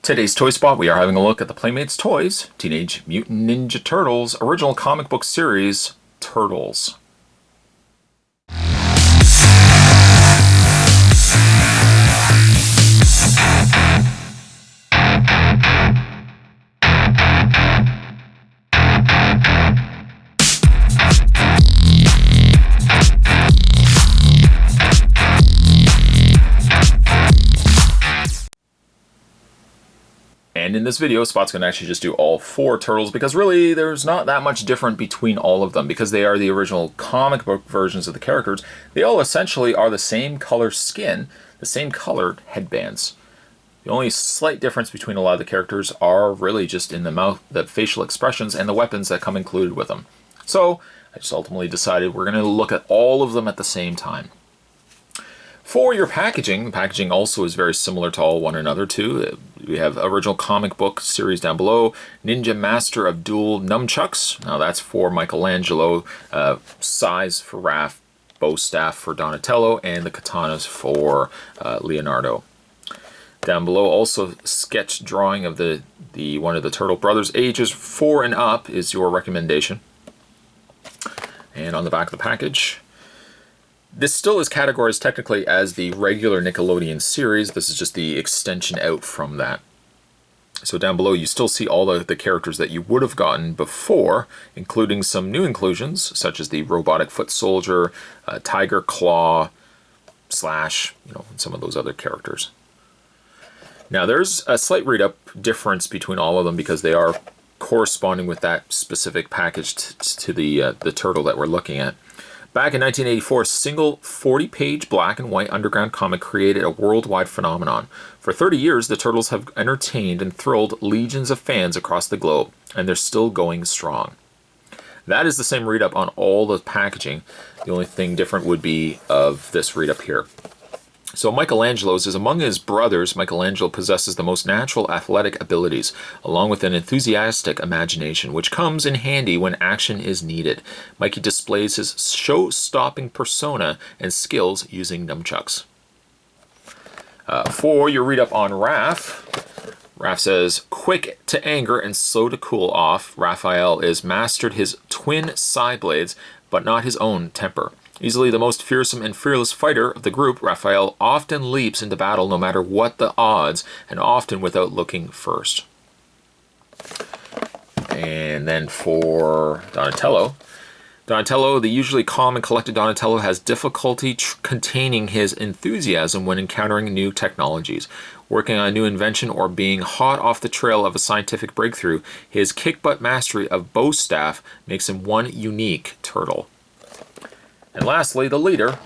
Today's Toy Spot, we are having a look at the Playmates Toys Teenage Mutant Ninja Turtles original comic book series, Turtles. And in this video, Spot's going to actually just do all four Turtles because really there's not that much different between all of them because they are the original comic book versions of the characters. They all essentially are the same color skin, the same colored headbands. The only slight difference between a lot of the characters are really just in the mouth, the facial expressions, and the weapons that come included with them. So I just ultimately decided we're going to look at all of them at the same time. For your packaging, the packaging also is very similar to all one another too. We have original comic book series down below, Ninja Master of Dual Nunchucks. Now that's for Michelangelo, size for Raph, bow staff for Donatello, and the katanas for Leonardo. Down below also sketch drawing of the one of the Turtle brothers. Ages 4 and up is your recommendation. And on the back of the package, this still is categorized technically as the regular Nickelodeon series. This is just the extension out from that. So down below you still see all the characters that you would have gotten before, including some new inclusions, such as the Robotic Foot Soldier, Tiger Claw, Slash, and some of those other characters. Now there's a slight read-up difference between all of them because they are corresponding with that specific package to the turtle that we're looking at. Back in 1984, a single 40-page black and white underground comic created a worldwide phenomenon. For 30 years, the Turtles have entertained and thrilled legions of fans across the globe, and they're still going strong. That is the same read-up on all the packaging. The only thing different would be of this read-up here. So Michelangelo's is among his brothers. Michelangelo possesses the most natural athletic abilities, along with an enthusiastic imagination, which comes in handy when action is needed. Mikey displays his show-stopping persona and skills using nunchucks. For your read-up on Raph says, quick to anger and slow to cool off, Raphael is mastered his twin side blades, but not his own temper. Easily the most fearsome and fearless fighter of the group, Raphael often leaps into battle no matter what the odds, and often without looking first. And then for Donatello, the usually calm and collected Donatello has difficulty containing his enthusiasm when encountering new technologies. Working on a new invention or being hot off the trail of a scientific breakthrough, his kick-butt mastery of bow staff makes him one unique turtle. And lastly, the leader,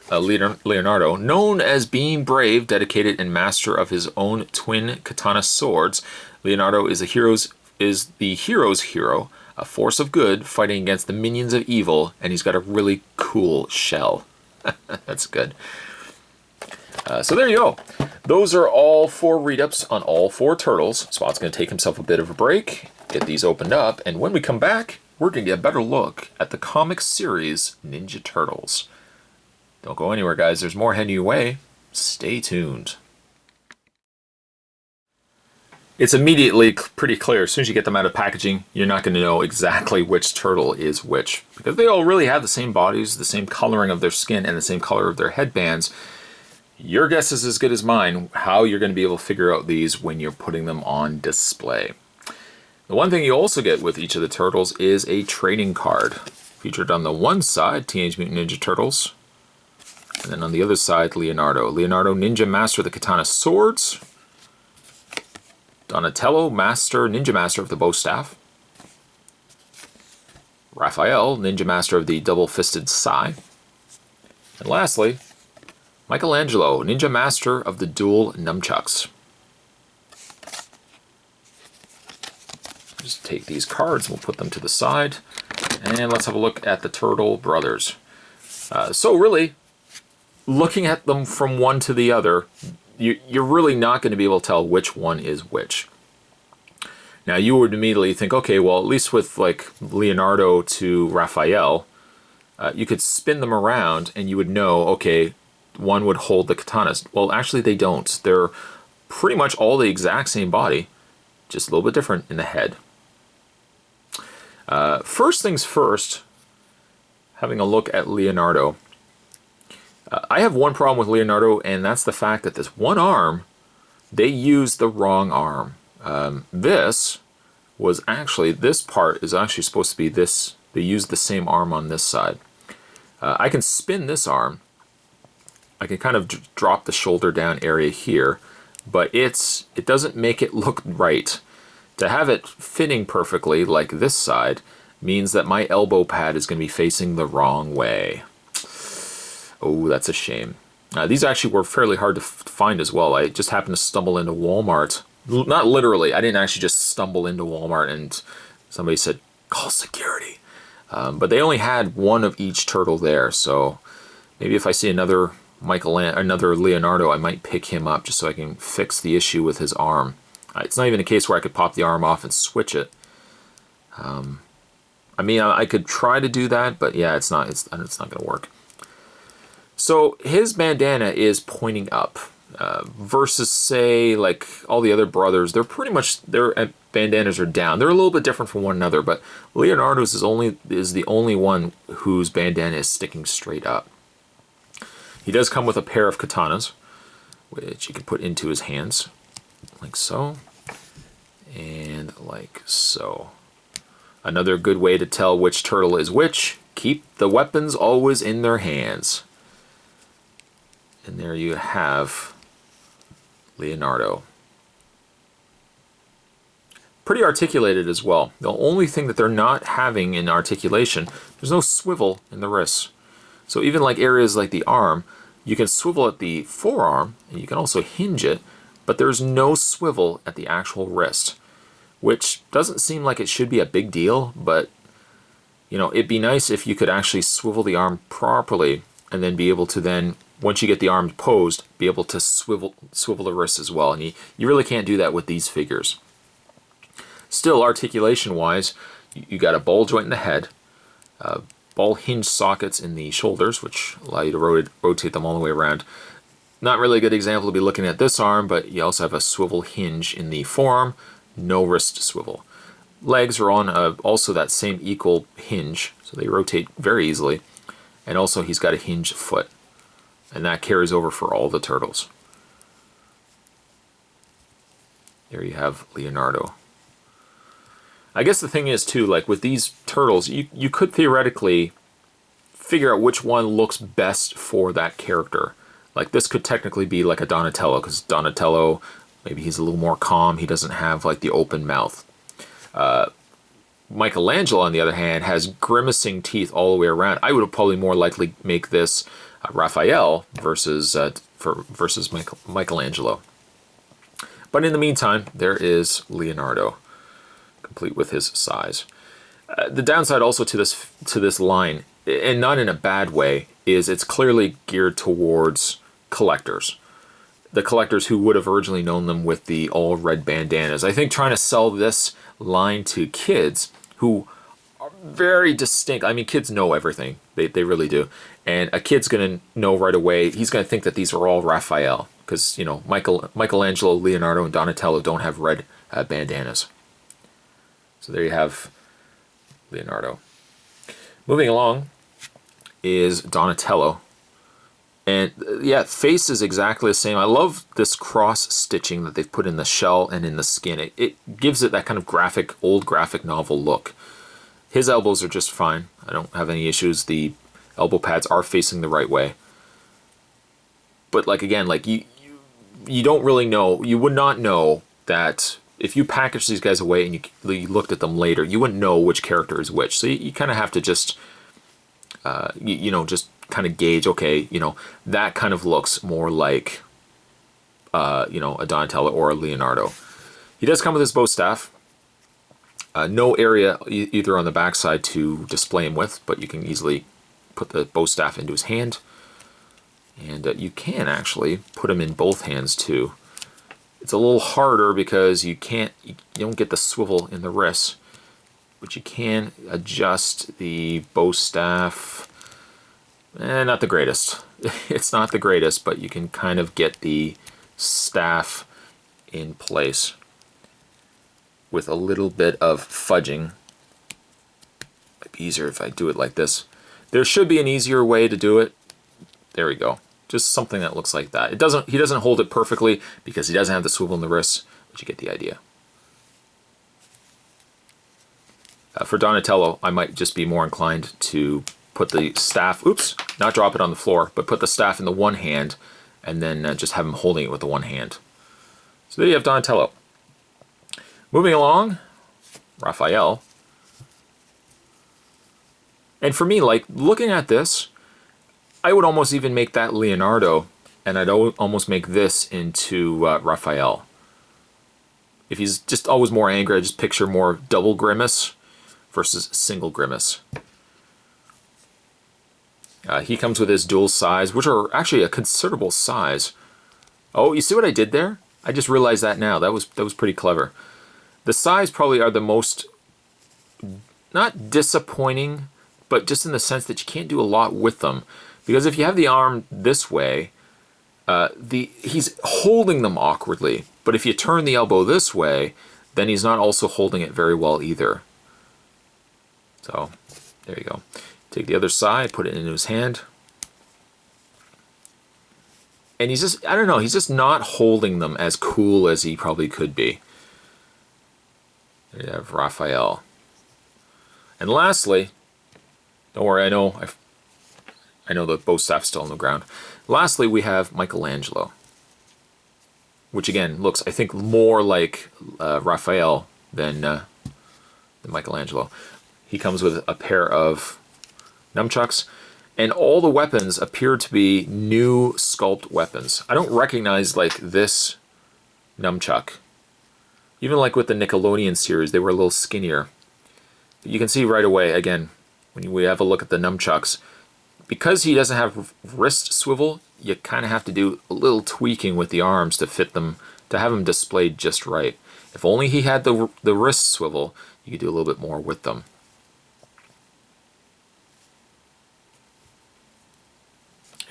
Leonardo, known as being brave, dedicated, and master of his own twin katana swords. Leonardo is the hero's hero, a force of good fighting against the minions of evil, and he's got a really cool shell. That's good. So there you go. Those are all four read-ups on all four Turtles. Spot's going to take himself a bit of a break, get these opened up, and when we come back, we're going to get a better look at the comic series Ninja Turtles. Don't go anywhere, guys. There's more heading your way. Stay tuned. It's immediately pretty clear. As soon as you get them out of packaging, you're not going to know exactly which turtle is which, because they all really have the same bodies, the same coloring of their skin, and the same color of their headbands. Your guess is as good as mine how you're going to be able to figure out these when you're putting them on display. The one thing you also get with each of the Turtles is a trading card. Featured on the one side, Teenage Mutant Ninja Turtles. And then on the other side, Leonardo. Leonardo, Ninja Master of the Katana Swords. Donatello, Ninja Master of the Bow Staff. Raphael, Ninja Master of the Double-Fisted Sai. And lastly, Michelangelo, Ninja Master of the Dual Nunchucks. Just take these cards, we'll put them to the side, and let's have a look at the Turtle brothers. So really, looking at them from one to the other, you're really not going to be able to tell which one is which. Now you would immediately think, okay, well at least with like Leonardo to Raphael, you could spin them around and you would know, okay, one would hold the katanas. Well, actually they don't. They're pretty much all the exact same body, just a little bit different in the head. First things first, having a look at Leonardo. I have one problem with Leonardo, and that's the fact that this one arm, they used the wrong arm. This part is actually supposed to be this. They used the same arm on this side. I can spin this arm. I can kind of drop the shoulder down area here, but it doesn't make it look right. To have it fitting perfectly like this side means that my elbow pad is going to be facing the wrong way. Oh, that's a shame. These actually were fairly hard to find as well. I just happened to stumble into Walmart. Not literally, I didn't actually just stumble into Walmart and somebody said, call security. But they only had one of each turtle there, so maybe if I see another Leonardo, I might pick him up just so I can fix the issue with his arm. It's not even a case where I could pop the arm off and switch it. I mean, I could try to do that, but yeah, it's not going to work. So his bandana is pointing up, versus say like all the other brothers. They're pretty much their bandanas are down. They're a little bit different from one another, but Leonardo's is the only one whose bandana is sticking straight up. He does come with a pair of katanas, which he can put into his hands, like so, and like so. Another good way to tell which turtle is which: keep the weapons always in their hands. And there you have Leonardo. Pretty articulated as well. The only thing that they're not having in articulation, there's no swivel in the wrists. So even like areas like the arm, you can swivel at the forearm, and you can also hinge it, but there's no swivel at the actual wrist, which doesn't seem like it should be a big deal, but you know, it'd be nice if you could actually swivel the arm properly and then be able to then, once you get the arm posed, be able to swivel the wrist as well. And you really can't do that with these figures. Still, articulation-wise, you got a ball joint in the head, ball hinge sockets in the shoulders, which allow you to rotate them all the way around. Not really a good example to be looking at this arm, but you also have a swivel hinge in the forearm, no wrist swivel. Legs are on also that same equal hinge, so they rotate very easily. And also he's got a hinge foot, and that carries over for all the turtles. There you have Leonardo. I guess the thing is too, like with these turtles, you could theoretically figure out which one looks best for that character. Like this could technically be like a Donatello, because Donatello, maybe he's a little more calm, he doesn't have like the open mouth. Michelangelo, on the other hand, has grimacing teeth all the way around. I would have probably more likely make this Raphael versus Michelangelo. But in the meantime, there is Leonardo, complete with his size. The downside also to this line, and not in a bad way, is it's clearly geared towards collectors. The collectors who would have originally known them with the all red bandanas. I think trying to sell this line to kids who are very distinct. I mean, kids know everything. They really do. And a kid's going to know right away. He's going to think that these are all Raphael. Because, you know, Michelangelo, Leonardo, and Donatello don't have red bandanas. So there you have Leonardo. Moving along is Donatello. And yeah, face is exactly the same. I love this cross stitching that they've put in the shell and in the skin. It gives it that kind of old graphic novel look. His elbows are just fine. I don't have any issues. The elbow pads are facing the right way. But like again, like you don't really know. You would not know that if you package these guys away and you looked at them later, you wouldn't know which character is which. So you kind of have to just, just kind of gauge, okay, that kind of looks more like, a Donatello or a Leonardo. He does come with his bow staff. No area either on the backside to display him with, but you can easily put the bow staff into his hand. And you can actually put him in both hands too. It's a little harder because you don't get the swivel in the wrists, but you can adjust the bow staff. Not the greatest. It's not the greatest, but you can kind of get the staff in place with a little bit of fudging. Might be easier if I do it like this. There should be an easier way to do it. There we go. Just something that looks like that. He doesn't hold it perfectly because he doesn't have the swivel in the wrists, but you get the idea. For Donatello, I might just be more inclined to put the staff, oops, not drop it on the floor, but put the staff in the one hand and then just have him holding it with the one hand. So there you have Donatello. Moving along, Raphael. And for me, like, looking at this, I would almost even make that Leonardo, and I'd almost make this into Raphael. If he's just always more angry, I just picture more double grimace versus single grimace. He comes with his dual size, which are actually a considerable size. Oh, you see what I did there? I just realized that now. That was pretty clever. The size probably are the most, not disappointing, but just in the sense that you can't do a lot with them. Because if you have the arm this way, he's holding them awkwardly. But if you turn the elbow this way, then he's not also holding it very well either. So, there you go. Take the other side, put it into his hand. And he's just, I don't know, he's just not holding them as cool as he probably could be. There you have Raphael. And lastly, don't worry, I know the bow staff's still on the ground. Lastly, we have Michelangelo, which again looks, I think, more like Raphael than Michelangelo. He comes with a pair of nunchucks, and all the weapons appear to be new sculpt weapons. I don't recognize like this nunchuck. Even like with the Nickelodeon series, they were a little skinnier. But you can see right away, again, when we have a look at the nunchucks, because he doesn't have wrist swivel, you kind of have to do a little tweaking with the arms to fit them, to have them displayed just right. If only he had the wrist swivel, you could do a little bit more with them.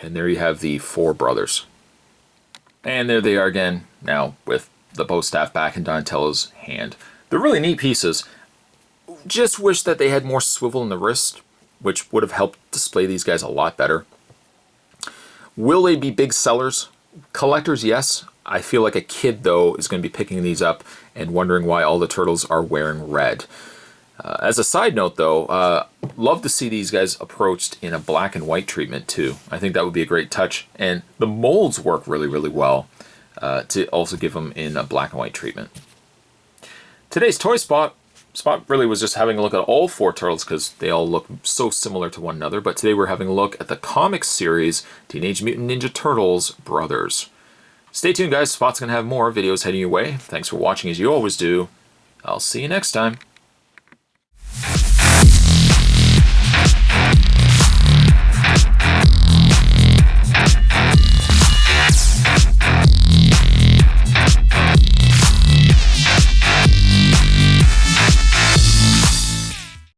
And there you have the four brothers. And there they are again, now with the bow staff back in Donatello's hand. They're really neat pieces. Just wish that they had more swivel in the wrist, which would have helped display these guys a lot better. Will they be big sellers? Collectors, yes. I feel like a kid, though, is going to be picking these up and wondering why all the turtles are wearing red. As a side note, though, love to see these guys approached in a black and white treatment, too. I think that would be a great touch. And the molds work really, really well to also give them in a black and white treatment. Today's toy spot really was just having a look at all four turtles because they all look so similar to one another. But today we're having a look at the comic series Teenage Mutant Ninja Turtles Brothers. Stay tuned, guys. Spot's going to have more videos heading your way. Thanks for watching as you always do. I'll see you next time.